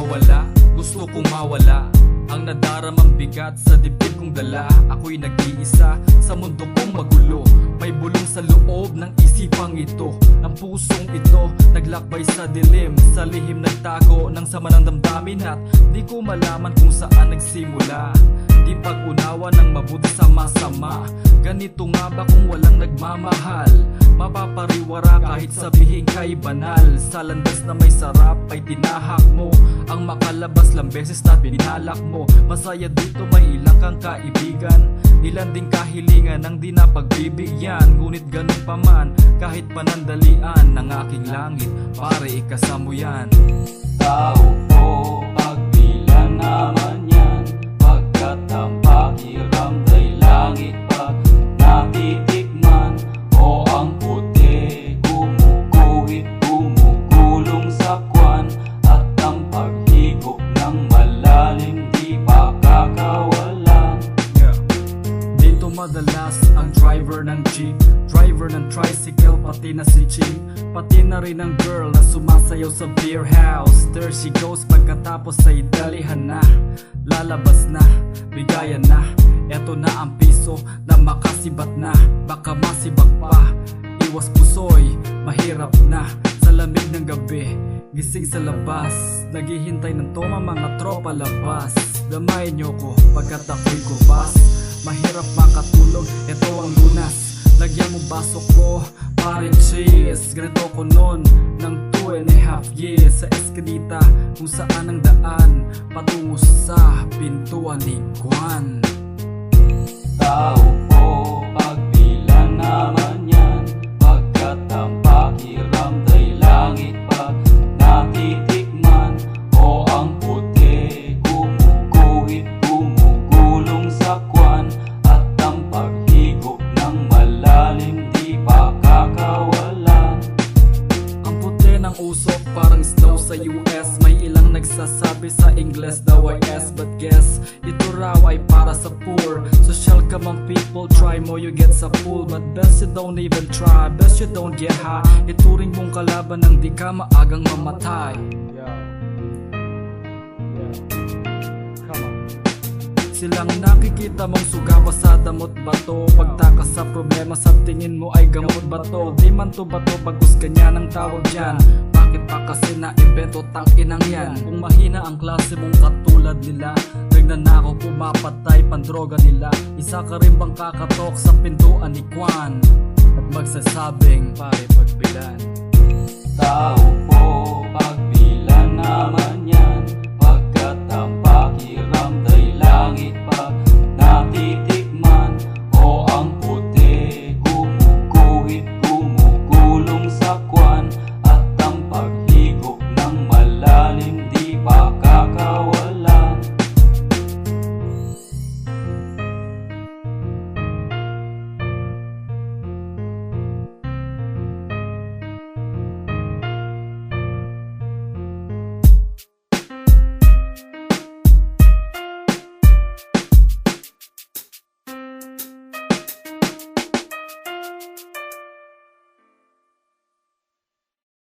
mawala, gusto kong mawala ang nadaramang bigat sa dibdib kong dala. Ako'y nag-iisa sa mundo kong magulo, may bulong sa loob ng isipang ito. Ang pusong ito naglakbay sa dilim, sa lihim nagtago ng sama ng damdamin. At di ko malaman kung saan nagsimula, di pag-unawa ng mabuti sa masama. Ganito nga ba kung walang nagmamahal? Mapapariwara kahit sabihin kay banal. Sa landas na may sarap ay tinahak mo, ang makalabas lang beses na pinalak mo. Masaya dito may ilang kang kaibigan, ilan ding kahilingan ang di napagbibigyan. Ngunit ganun pa man, kahit panandalian ng aking langit, pare ikasamo yan. Tao ko, pagbilan naman yan, pagkat ang pakiram kay langit pag natitikman. O ang puti, gumuguhit, gumugulong sa kwan, at ang paghigop ng malalim di pa kakawalan. Dito madalas ang driver ng jeep, driver ng tricycle, pati na si Chief, pati na rin ang girl na sumasayaw sa beer house. There she goes pagkatapos ay dalihan na, lalabas na, bigayan na. Eto na ang piso na makasibat na, baka masibak pa. Iwas pusoy, mahirap na sa lamig ng gabi, gising sa labas, naghihintay ng toma mga tropa labas. Damayin niyo ko pagkat ako'y kubas, mahirap makatulog, eto ang lunas. Lagyan mo baso ko, pare cheese. Ganito ko nun ng 2.5 years sa eskalita, kung saan ang daan patungo sa pintuan ni Juan. Tao ko, pagbilan naman yan, pagkat ang pakiram kay langit pag natitikman. O ang puti, gumuguhit, gumugulong sa kwan, at ang paghigop ng malalim di pa kakawalan. Ang puti ng usok parang snow sa US, may ilang nagsasabi sa Ingles daw ay S, but guess ito raw ay para sa poor. Social ka man people, try mo you get sa pool, but best you don't even try, best you don't get high. Ituring mong kalaban ng di ka maagang mamatay. Silang nakikita mong sugapa sa damot bato, pagtakas sa problema sa tingin mo ay gamot bato. Di man to bato, bagus kanya ng tawag dyan. Bakit pa kasi na-invento tang-inang yan? Kung mahina ang klase mong katulad nila, nagnanakaw, pumapatay, pandroga nila, isa ka rin bang kakatok sa pintuan ni Juan at magsasabing pare pagbilan? Tao ko, pagbilan naman